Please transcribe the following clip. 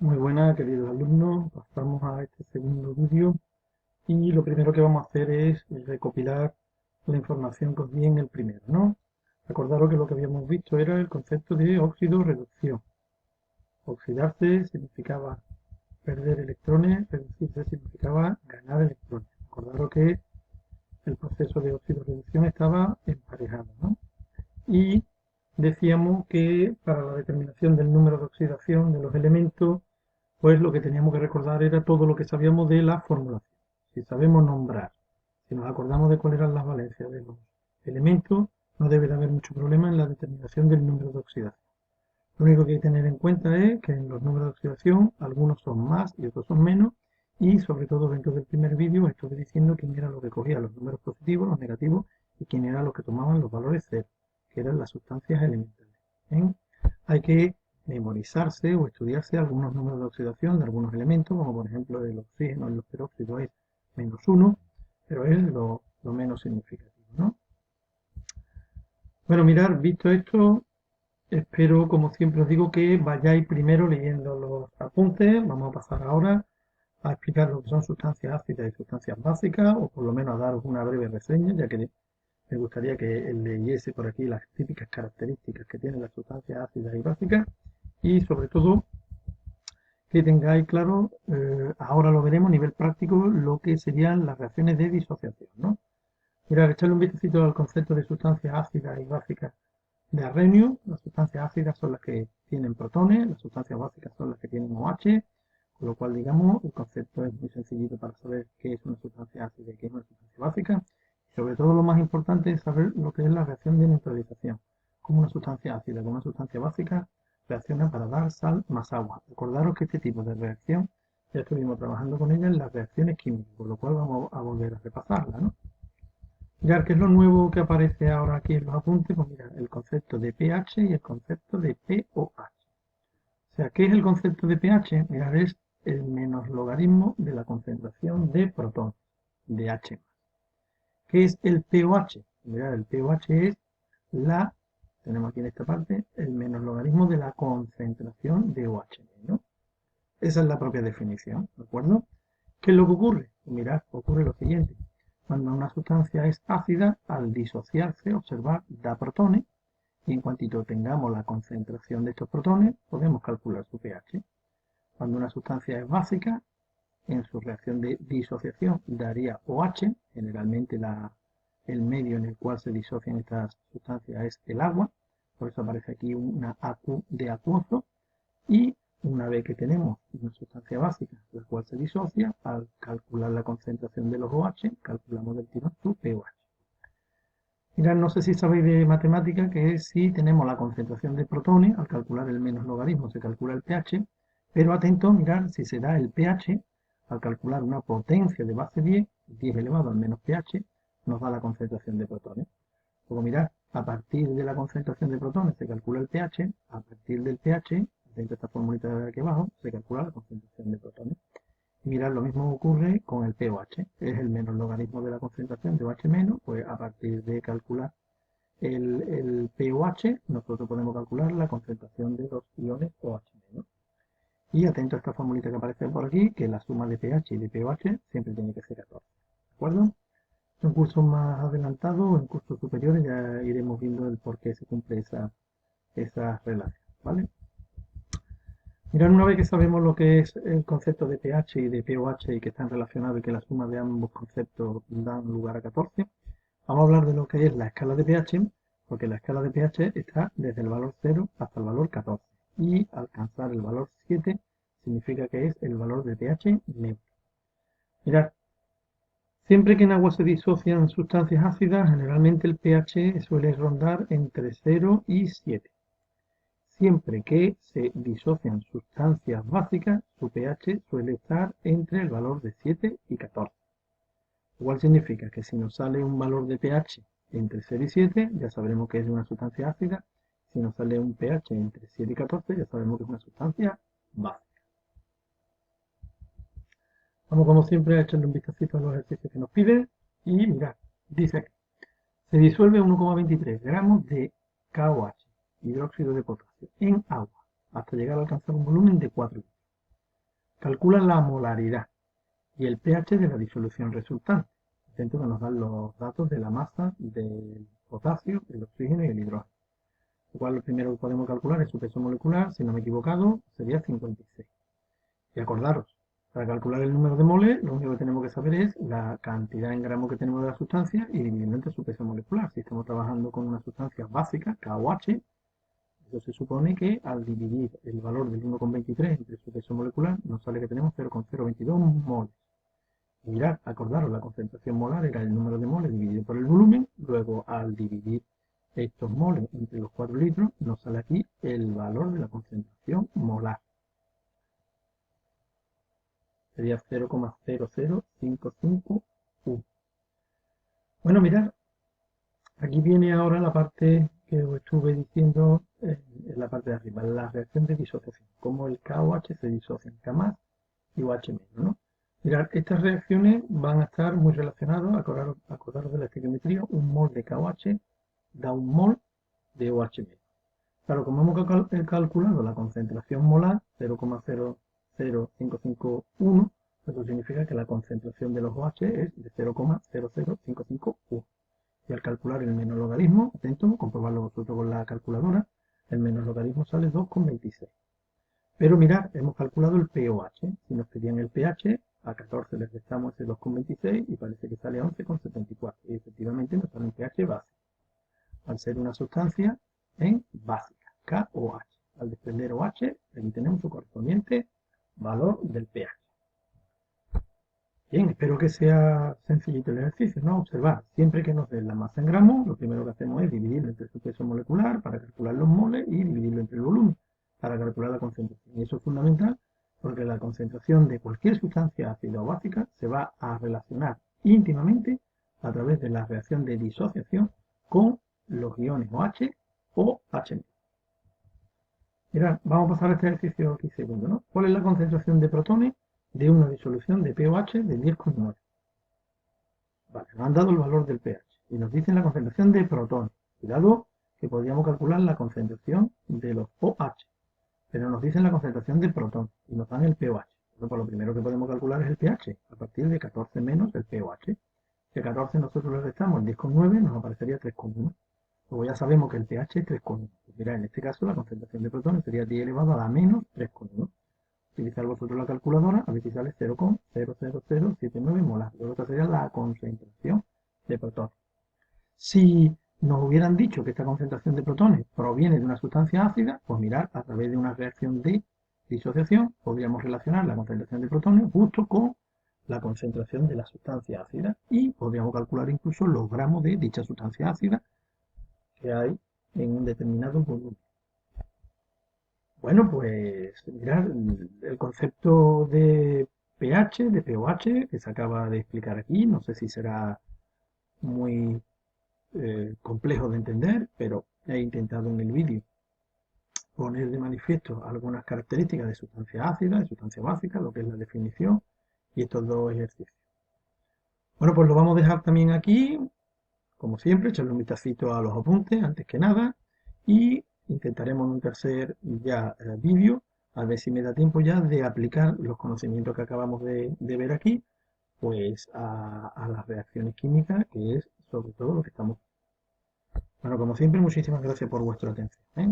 Muy buenas, queridos alumnos. Pasamos a este segundo vídeo y lo primero que vamos a hacer es recopilar la información que os di en el primero, ¿no? Acordaros que lo que habíamos visto era el concepto de óxido-reducción. Oxidarse significaba perder electrones, reducirse significaba ganar electrones. Acordaros que el proceso de óxido-reducción estaba emparejado, ¿no? Y decíamos que para la determinación del número de oxidación de los elementos, pues lo que teníamos que recordar era todo lo que sabíamos de la formulación. Si sabemos nombrar, si nos acordamos de cuáles eran las valencias de los elementos, no debe de haber mucho problema en la determinación del número de oxidación. Lo único que hay que tener en cuenta es que en los números de oxidación algunos son más y otros son menos, y sobre todo dentro del primer vídeo estuve diciendo quién era lo que cogía los números positivos, los negativos, y quién era los que tomaban los valores cero, que eran las sustancias elementales. ¿Bien? Hay que memorizarse o estudiarse algunos números de oxidación de algunos elementos, como por ejemplo el oxígeno en los peróxidos es -1, pero es lo menos significativo, ¿no? Bueno, mirar, visto esto, espero, como siempre os digo, que vayáis primero leyendo los apuntes. Vamos a pasar ahora a explicar lo que son sustancias ácidas y sustancias básicas, o por lo menos a daros una breve reseña, ya que me gustaría que leyese por aquí las típicas características que tienen las sustancias ácidas y básicas, y sobre todo que tengáis claro, ahora lo veremos a nivel práctico, lo que serían las reacciones de disociación, ¿no? Mirad, echarle un vistacito al concepto de sustancias ácidas y básicas de Arrhenius. Las sustancias ácidas son las que tienen protones, las sustancias básicas son las que tienen OH, con lo cual, digamos, el concepto es muy sencillito para saber qué es una sustancia ácida y qué es una sustancia básica. Y sobre todo lo más importante es saber lo que es la reacción de neutralización, como una sustancia ácida con una sustancia básica reacciona para dar sal más agua. Recordaros que este tipo de reacción ya estuvimos trabajando con ella en las reacciones químicas, por lo cual vamos a volver a repasarla, ¿no? Mirad, ¿qué es lo nuevo que aparece ahora aquí en los apuntes? Pues mirad, el concepto de pH y el concepto de pOH. O sea, ¿qué es el concepto de pH? Mirad, es el menos logaritmo de la concentración de protones, de H. ¿Qué es el pOH? Mirad, el pOH es tenemos aquí en esta parte, el menos logaritmo de la concentración de OH, ¿no? Esa es la propia definición, ¿de acuerdo? ¿Qué es lo que ocurre? Mirad, ocurre lo siguiente. Cuando una sustancia es ácida, al disociarse, observar, da protones, y en cuantito tengamos la concentración de estos protones, podemos calcular su pH. Cuando una sustancia es básica, en su reacción de disociación daría OH, generalmente el medio en el cual se disocian estas sustancias es el agua, por eso aparece aquí una AQ de acuoso, y una vez que tenemos una sustancia básica, la cual se disocia, al calcular la concentración de los OH, calculamos del tirón su pOH. Mirad, no sé si sabéis de matemática que es si tenemos la concentración de protones, al calcular el menos logaritmo se calcula el pH, pero atento, mirad, si se da el pH, al calcular una potencia de base 10, 10 elevado al menos pH, nos da la concentración de protones. Luego mirad, a partir de la concentración de protones se calcula el pH, a partir del pH, dentro de esta formulita de aquí abajo, se calcula la concentración de protones. Y mirad, lo mismo ocurre con el pOH, es el menos logaritmo de la concentración de OH menos, pues a partir de calcular el pOH, nosotros podemos calcular la concentración de los iones OH menos. Y atento a esta formulita que aparece por aquí, que la suma de pH y de pOH siempre tiene que ser 14. ¿De acuerdo? En cursos más adelantados o en cursos superiores ya iremos viendo el por qué se cumple esa relación, ¿vale? Mirad, una vez que sabemos lo que es el concepto de pH y de pOH y que están relacionados y que la suma de ambos conceptos dan lugar a 14, vamos a hablar de lo que es la escala de pH, porque la escala de pH está desde el valor 0 hasta el valor 14 y alcanzar el valor 7 significa que es el valor de pH neutro. Mirad, siempre que en agua se disocian sustancias ácidas, generalmente el pH suele rondar entre 0 y 7. Siempre que se disocian sustancias básicas, su pH suele estar entre el valor de 7 y 14. Igual significa que si nos sale un valor de pH entre 0 y 7, ya sabremos que es una sustancia ácida. Si nos sale un pH entre 7 y 14, ya sabemos que es una sustancia básica. Vamos, como siempre, a echarle un vistacito a los ejercicios que nos piden. Y mirad, dice aquí, se disuelve 1,23 gramos de KOH, hidróxido de potasio, en agua, hasta llegar a alcanzar un volumen de 4 litros. calcula la molaridad y el pH de la disolución resultante, dentro que nos dan los datos de la masa del potasio, el oxígeno y el hidrógeno. Igual lo primero que podemos calcular es su peso molecular, si no me he equivocado, sería 56. Y acordaros, para calcular el número de moles, lo único que tenemos que saber es la cantidad en gramos que tenemos de la sustancia y dividirlo entre su peso molecular. Si estamos trabajando con una sustancia básica, KOH, eso se supone que al dividir el valor del 1,23 entre su peso molecular, nos sale que tenemos 0,022 moles. Y mirad, acordaros, la concentración molar era el número de moles dividido por el volumen, luego al dividir estos moles entre los 4 litros, nos sale aquí el valor de la concentración molar. Sería 0,00551. Bueno, mirad, aquí viene ahora la parte que os estuve diciendo en la parte de arriba, la reacción de disociación, cómo el KOH se disocia en K más y OH menos, ¿no? Mirad, estas reacciones van a estar muy relacionadas, acordaros de la estequiometría, un mol de KOH da un mol de OH menos. Claro, como hemos calculado la concentración molar, 0,00551, eso significa que la concentración de los OH es de 0,00551. Y al calcular el menos-logaritmo, atento, comprobarlo vosotros con la calculadora, el menos-logaritmo sale 2,26. Pero mirad, hemos calculado el pOH. Si nos pedían el pH, a 14 le restamos ese 2,26 y parece que sale a 11,74. Y efectivamente nos sale un pH básico. Al ser una sustancia en básica, KOH. Al desprender OH, aquí tenemos su correspondiente valor del pH. Bien, espero que sea sencillito el ejercicio, ¿no? Observar, siempre que nos den la masa en gramos, lo primero que hacemos es dividirlo entre su peso molecular para calcular los moles y dividirlo entre el volumen para calcular la concentración. Y eso es fundamental porque la concentración de cualquier sustancia ácida o básica se va a relacionar íntimamente a través de la reacción de disociación con los iones OH o H-. Mirad, vamos a pasar a este ejercicio aquí segundo, ¿no? ¿Cuál es la concentración de protones de una disolución de pOH de 10,9? Vale, nos han dado el valor del pH y nos dicen la concentración de protones. Cuidado que podríamos calcular la concentración de los OH, pero nos dicen la concentración de protones y nos dan el pOH. Entonces, lo primero que podemos calcular es el pH, a partir de 14 menos el pOH. Si a 14 nosotros le restamos el 10,9, nos aparecería 3,1. Luego ya sabemos que el pH es 3,1. Pues mirad, en este caso la concentración de protones sería 10 elevado a la menos 3,1. Utilizar vosotros la calculadora, a ver si sale 0,00079 molar. Luego esta sería la concentración de protones. Si nos hubieran dicho que esta concentración de protones proviene de una sustancia ácida, pues mirad, a través de una reacción de disociación, podríamos relacionar la concentración de protones justo con la concentración de la sustancia ácida y podríamos calcular incluso los gramos de dicha sustancia ácida que hay en un determinado volumen. Bueno, pues mirad, el concepto de pH, de pOH, que se acaba de explicar aquí, no sé si será muy complejo de entender, pero he intentado en el vídeo poner de manifiesto algunas características de sustancia ácida, de sustancia básica, lo que es la definición y estos dos ejercicios. Bueno, pues lo vamos a dejar también aquí, como siempre, echarle un vistacito a los apuntes antes que nada y intentaremos en un tercer ya vídeo a ver si me da tiempo ya de aplicar los conocimientos que acabamos de ver aquí pues a las reacciones químicas, que es sobre todo lo que estamos. Bueno, como siempre, muchísimas gracias por vuestra atención, ¿eh?